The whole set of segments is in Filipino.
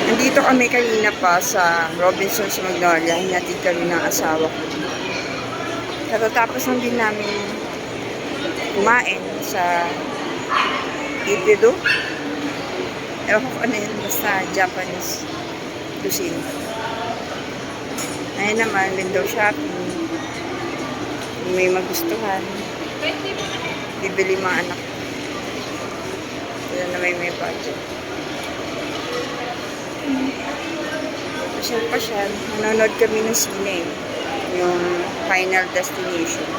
Nandito kami kanina pa sa Robinsons Magnolia. Hinatid kami ng asawa ko. Katatapos lang din namin kumain sa Ipido. Ewan ko ano yun, basta Japanese cuisine. Ngayon naman, window shopping. Kung may magustuhan, bibili mga anak. Sila na may budget. Pasyal-pasyal. Nanonood kami ng sine. Yung Final Destination.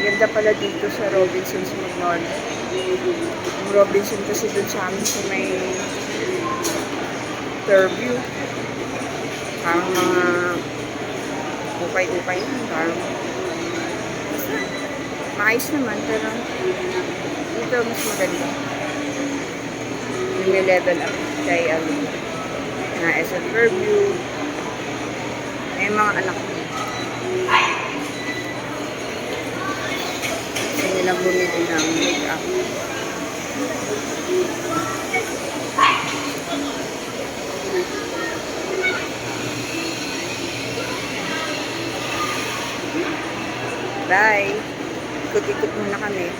Ganda pala dito sa Robinsons Magnolia. Yung Robinson kasi dun sa amin sa may Fairview. Parang mga ukay-ukay lang. Parang maayos naman, pero dito mas maganda. Yung may level up kay na sa Fairview. May mga anak ko. Gusto nilang bumili ng make-up. Bye! Ikot-ikot muna kami.